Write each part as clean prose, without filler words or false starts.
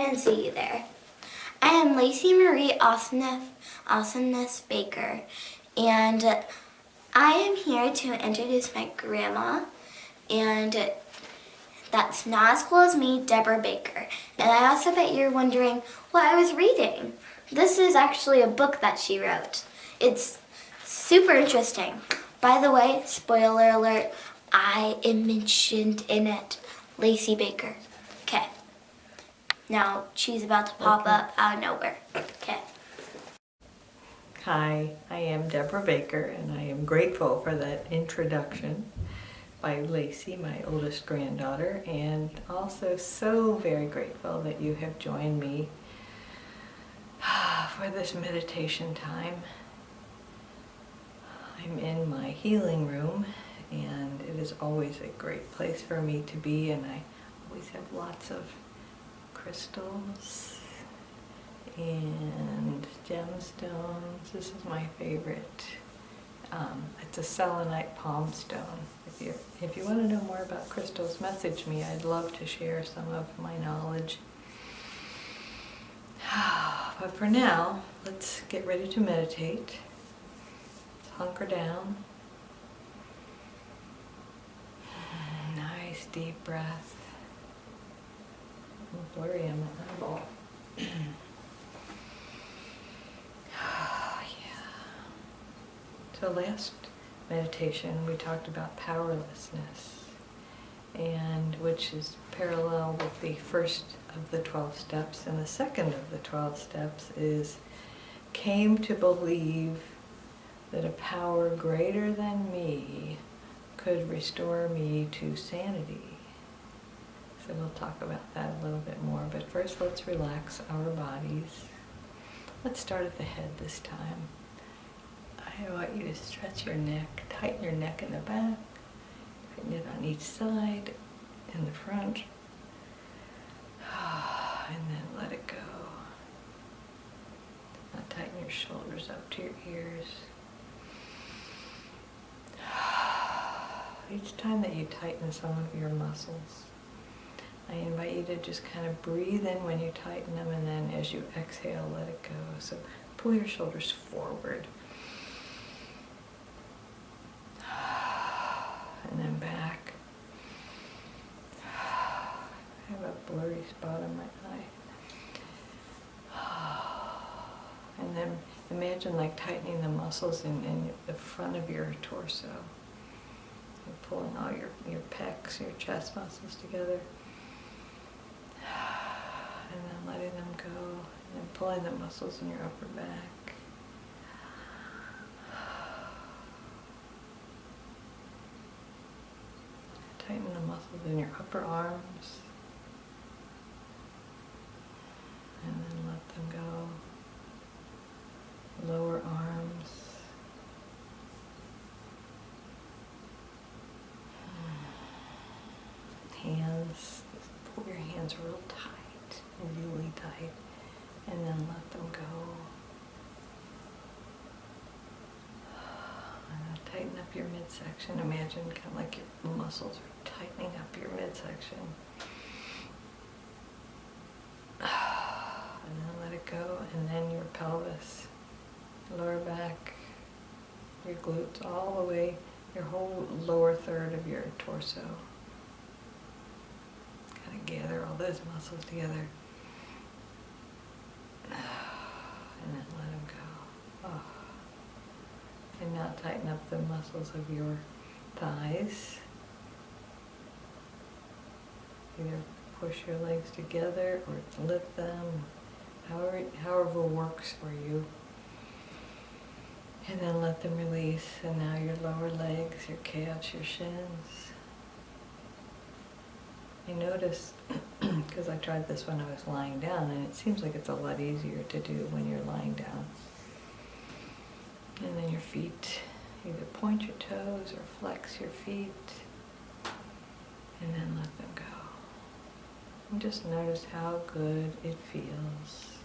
and see you there. I am Lacy Marie Awesomeness Baker, and I am here to introduce my grandma, and that's not as cool as me, Debra Baker. And I also bet you're wondering what I was reading. This is actually a book that she wrote. It's super interesting. By the way, spoiler alert, I am mentioned in it, Lacy Baker. Okay. Now she's about to pop up out of nowhere. Okay. Hi, I am Debra Baker, and I am grateful for that introduction by Lacy, my oldest granddaughter, and also so very grateful that you have joined me for this meditation time. I'm in my healing room, and it is always a great place for me to be, and I always have lots of crystals and gemstones. This is my favorite. It's a selenite palm stone. If you want to know more about crystals, message me. I'd love to share some of my knowledge. But for now, let's get ready to meditate. Let's hunker down. Nice deep breath. I'm blurry on my eyeball. So last meditation we talked about powerlessness, and which is parallel with the first of the 12 steps, and the second of the 12 steps is came to believe that a power greater than me could restore me to sanity. So we'll talk about that a little bit more, but first let's relax our bodies. Let's start at the head this time. I want you to stretch your neck, tighten your neck in the back, tighten it on each side, in the front, and then let it go. Now tighten your shoulders up to your ears. Each time that you tighten some of your muscles, I invite you to just kind of breathe in when you tighten them, and then as you exhale, let it go. So pull your shoulders forward. And then back. I have a blurry spot on my eye. And then imagine like tightening the muscles in the front of your torso. You're pulling all your pecs, your chest muscles together. And then letting them go. And then pulling the muscles in your upper back. Tighten the muscles in your upper arms, and then let them go. Lower arms. Hands. Pull your hands real tight, really tight, and then let them go. Tighten up your midsection. Imagine kind of like your muscles are tightening up your midsection. And then let it go. And then your pelvis, lower back, your glutes, all the way, your whole lower third of your torso. Kind of gather all those muscles together. And then let them go. Oh. And now tighten up the muscles of your thighs. Either push your legs together or lift them, however works for you. And then let them release. And now your lower legs, your calves, your shins. I noticed, because I tried this when I was lying down, and it seems like it's a lot easier to do when you're lying down. And then your feet, either point your toes or flex your feet, and then let them go. And just notice how good it feels.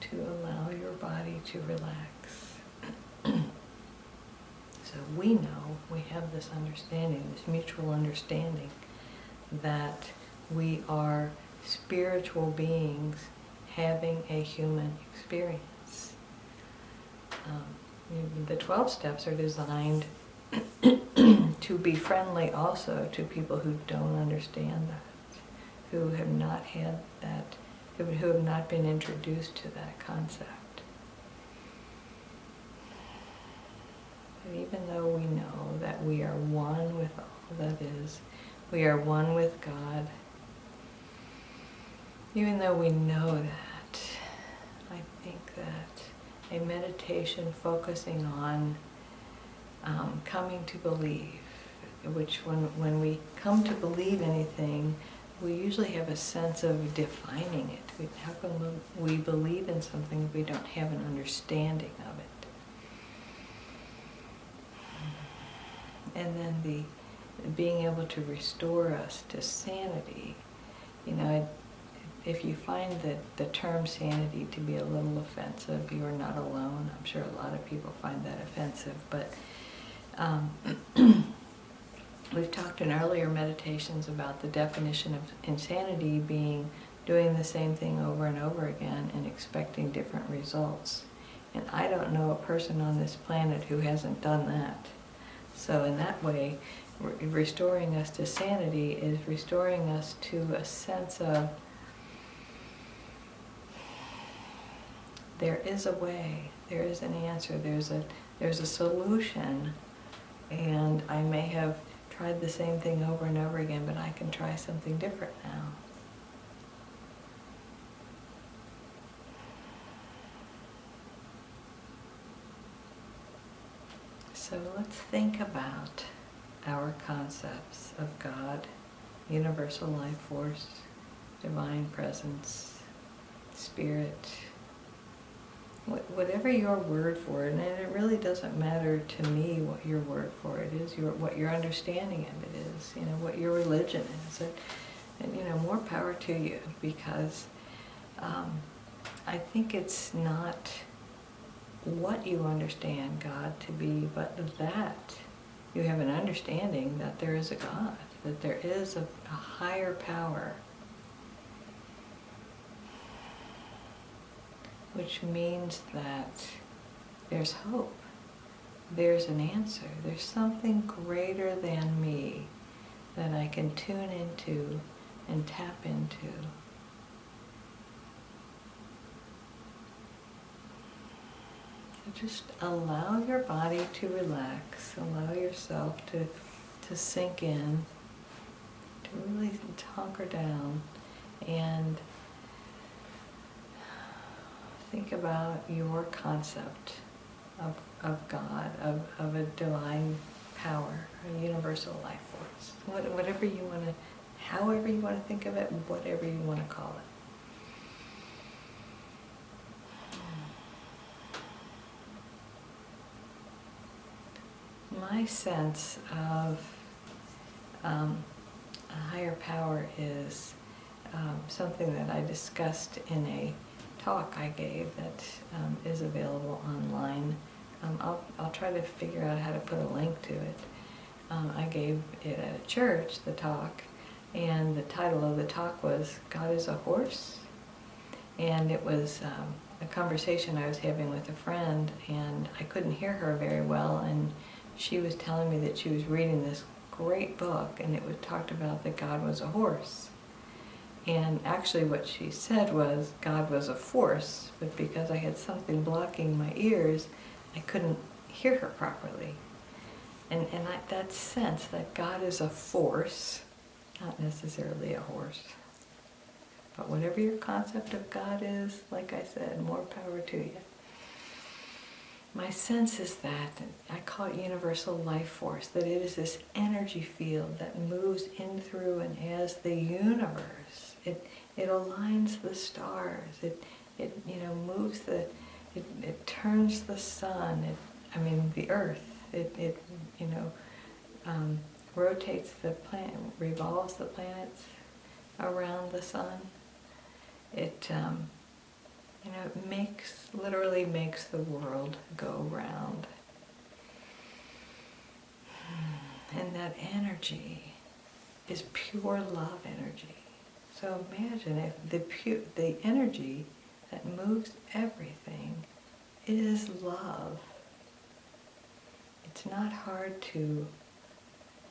To allow your body to relax. So we know, we have this understanding, this mutual understanding that we are spiritual beings having a human experience. The 12 steps are designed to be friendly also to people who don't understand that, who have not had that, who have not been introduced to that concept. And even though we know that we are one with all that is, we are one with God, even though we know that, I think that a meditation focusing on coming to believe, which when we come to believe anything, we usually have a sense of defining it. How can we believe in something if we don't have an understanding of it? And then the being able to restore us to sanity. If you find that the term sanity to be a little offensive, you are not alone. I'm sure a lot of people find that offensive, but we've talked in earlier meditations about the definition of insanity being doing the same thing over and over again and expecting different results. And I don't know a person on this planet who hasn't done that. So in that way, restoring us to sanity is restoring us to a sense of there is a way, there is an answer, there's a solution, and I may have tried the same thing over and over again, but I can try something different now. So let's think about our concepts of God, universal life force, divine presence, spirit, whatever your word for it, and it really doesn't matter to me what your word for it is, what your understanding of it is, what your religion is, and more power to you, because I think it's not what you understand God to be, but that you have an understanding that there is a God, that there is a higher power, which means that there's hope, there's an answer, there's something greater than me that I can tune into and tap into. So just allow your body to relax, allow yourself to sink in, to really hunker down, and think about your concept of God, of a divine power, a universal life force. Whatever you want to, however you want to think of it, whatever you want to call it. My sense of a higher power is something that I discussed in a talk I gave that is available online. I'll try to figure out how to put a link to it. I gave it at a church, the talk, and the title of the talk was God is a Horse. And it was a conversation I was having with a friend, and I couldn't hear her very well, and she was telling me that she was reading this great book, and it talked about that God was a horse. And actually what she said was God was a force, but because I had something blocking my ears, I couldn't hear her properly. And that sense that God is a force, not necessarily a horse. But whatever your concept of God is, like I said, more power to you. My sense is that, I call it universal life force, that it is this energy field that moves in through and as the universe. It aligns the stars. It moves it turns the sun. The earth. It rotates the planet, revolves the planets around the sun. It literally makes the world go round. that energy is pure love energy. So imagine if the energy that moves everything is love. It's not hard to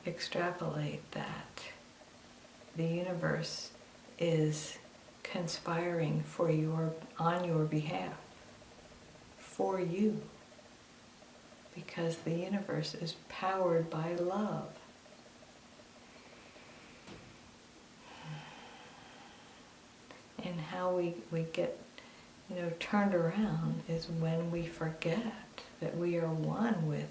extrapolate that the universe is conspiring on your behalf, for you, because the universe is powered by love. And how we get turned around is when we forget that we are one with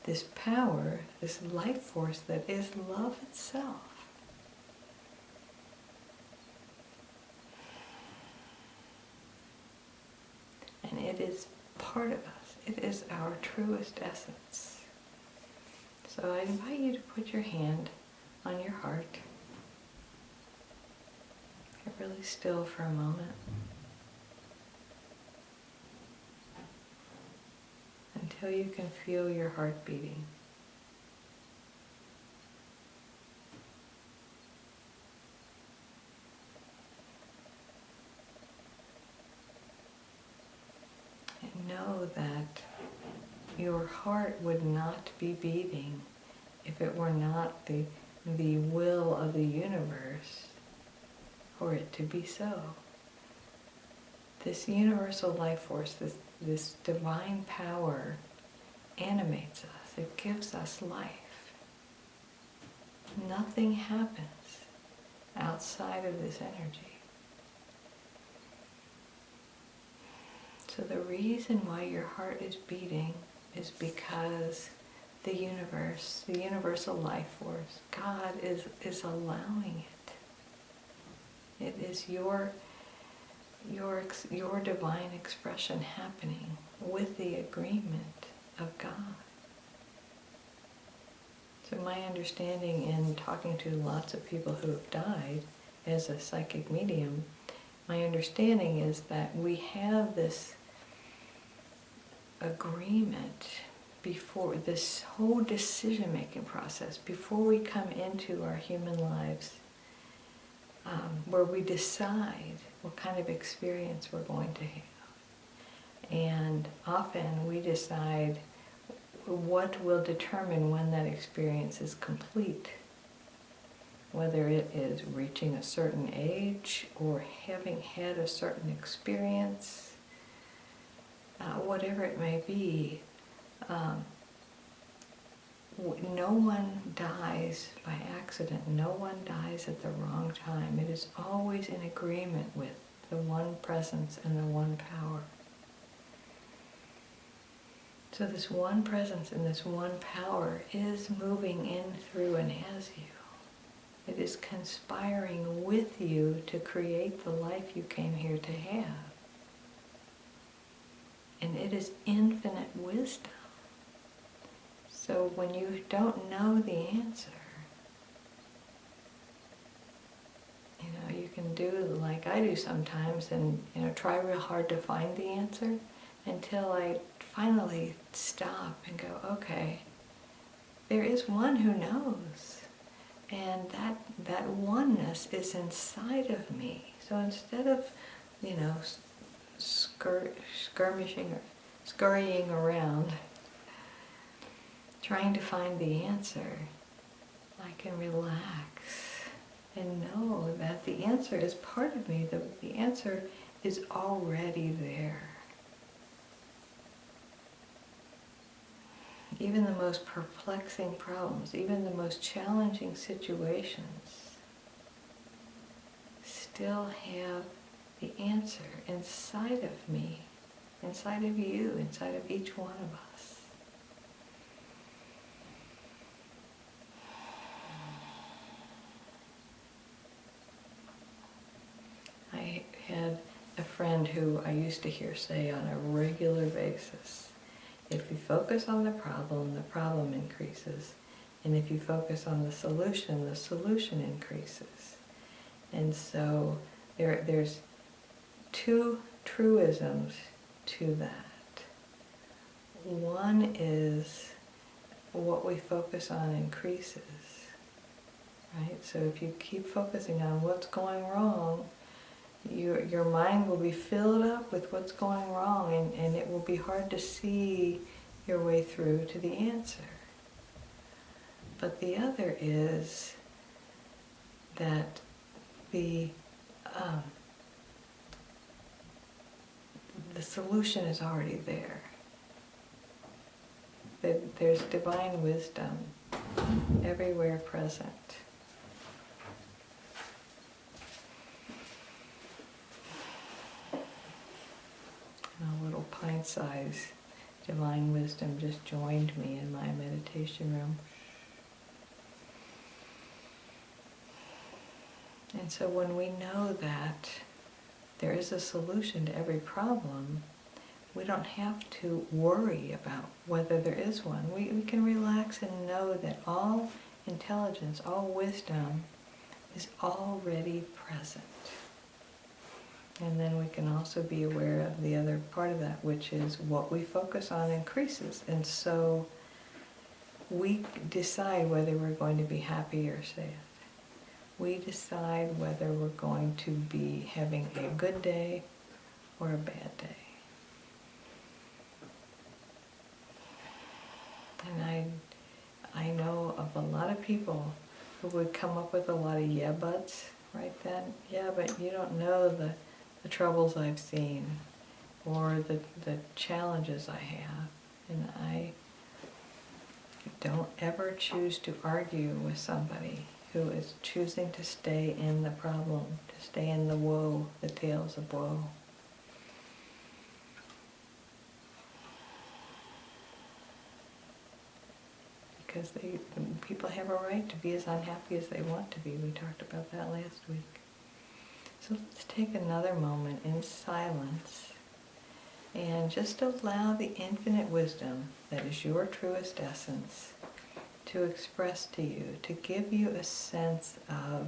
this power, this life force that is love itself. And it is part of us. It is our truest essence. So I invite you to put your hand on your heart. Get really still for a moment. Until you can feel your heart beating. And know that your heart would not be beating if it were not the will of the universe for it to be so. This universal life force, this divine power animates us. It gives us life. Nothing happens outside of this energy. So the reason why your heart is beating is because the universe, the universal life force, God is allowing it. It is your divine expression happening with the agreement of God. So my understanding in talking to lots of people who have died as a psychic medium, my understanding is that we have this agreement before this whole decision-making process, before we come into our human lives, where we decide what kind of experience we're going to have. And often we decide what will determine when that experience is complete. Whether it is reaching a certain age or having had a certain experience, whatever it may be, no one dies by accident. No one dies at the wrong time. It is always in agreement with the one presence and the one power. So this one presence and this one power is moving in, through, and as you. It is conspiring with you to create the life you came here to have. And it is infinite wisdom. So when you don't know the answer, you can do like I do sometimes and try real hard to find the answer until I finally stop and go, okay, there is one who knows. And that oneness is inside of me. So instead of, skirmishing or scurrying around, trying to find the answer, I can relax and know that the answer is part of me. The answer is already there. Even the most perplexing problems, even the most challenging situations, still have the answer inside of me, inside of you, inside of each one of us. I had a friend who I used to hear say on a regular basis, if you focus on the problem increases. And if you focus on the solution increases. And so there's two truisms to that. One is what we focus on increases, right? So if you keep focusing on what's going wrong, your mind will be filled up with what's going wrong, and it will be hard to see your way through to the answer. But the other is that the solution is already there. That there's divine wisdom everywhere present. A little pint-sized divine wisdom just joined me in my meditation room. And so when we know that there is a solution to every problem, we don't have to worry about whether there is one. We can relax and know that all intelligence, all wisdom is already present. And then we can also be aware of the other part of that, which is what we focus on increases. And so we decide whether we're going to be happy or sad. We decide whether we're going to be having a good day or a bad day. And I know of a lot of people who would come up with a lot of yeah buts right then. Yeah, but you don't know the troubles I've seen or the challenges I have. And I don't ever choose to argue with somebody who is choosing to stay in the problem, to stay in the woe, the tales of woe. Because people have a right to be as unhappy as they want to be. We talked about that last week. So let's take another moment in silence and just allow the infinite wisdom that is your truest essence to express to you, to give you a sense of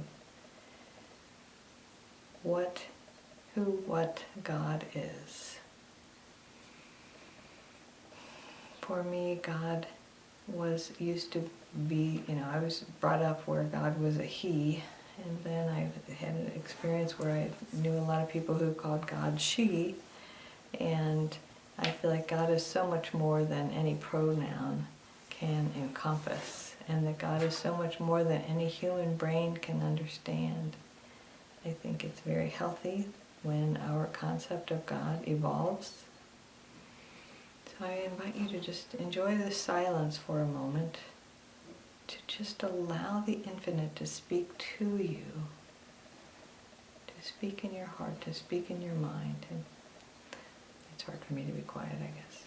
what God is. For me, God used to be, I was brought up where God was a he, and then I had an experience where I knew a lot of people who called God she, and I feel like God is so much more than any pronoun can encompass, and that God is so much more than any human brain can understand. I think it's very healthy when our concept of God evolves. So I invite you to just enjoy this silence for a moment, to just allow the infinite to speak to you, to speak in your heart, to speak in your mind. And it's hard for me to be quiet, I guess.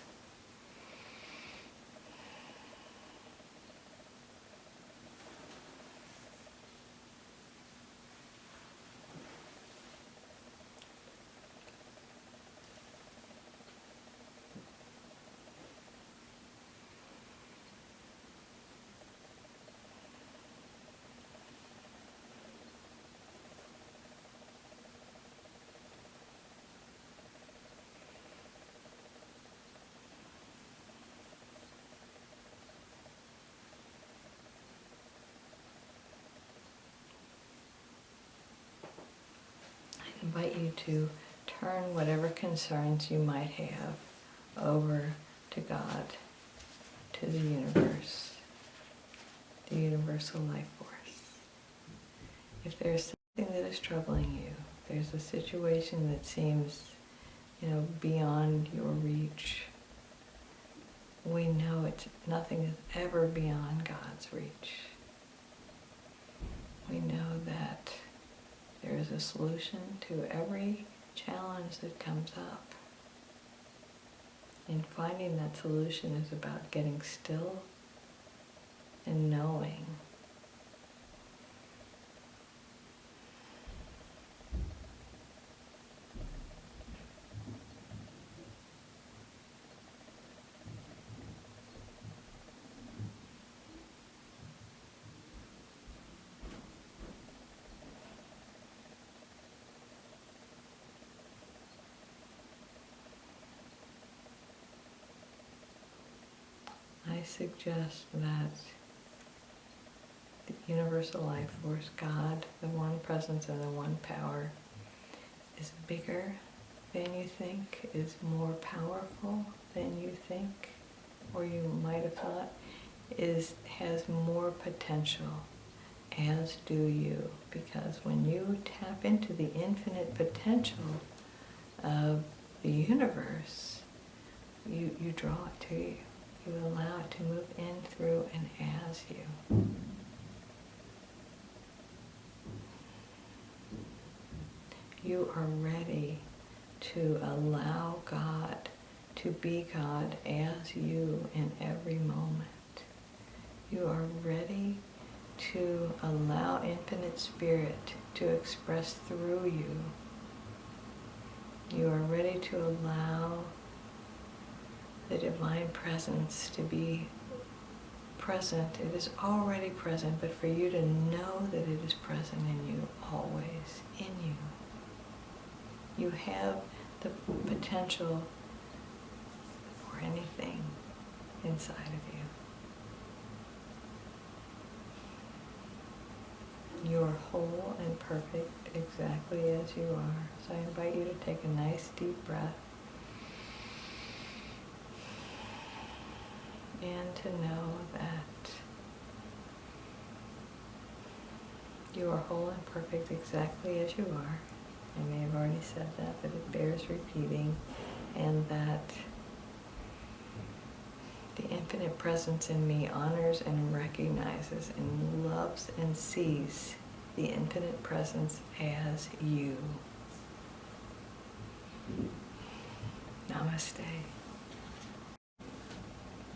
I invite you to turn whatever concerns you might have over to God, to the universe, the universal life force. If there's something that is troubling you, if there's a situation that seems, beyond your reach, we know nothing is ever beyond God's reach. We know that there is a solution to every challenge that comes up. And finding that solution is about getting still and knowing. I I suggest that the universal life force, God, the one presence and the one power, is bigger than you think, is more powerful than you think, or you might have thought, has more potential, as do you. Because when you tap into the infinite potential of the universe, you draw it to you. You allow it to move in, through, and as you. You are ready to allow God to be God as you in every moment. You are ready to allow infinite spirit to express through you. You are ready to allow the divine presence to be present. It is already present, but for you to know that it is present in you, always in you. You have the potential for anything inside of you. You are whole and perfect exactly as you are. So I invite you to take a nice deep breath and to know that you are whole and perfect exactly as you are. I may have already said that, but it bears repeating. And that the infinite presence in me honors and recognizes and loves and sees the infinite presence as you. Namaste.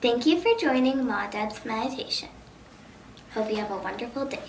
Thank you for joining Ma Dad's meditation. Hope you have a wonderful day.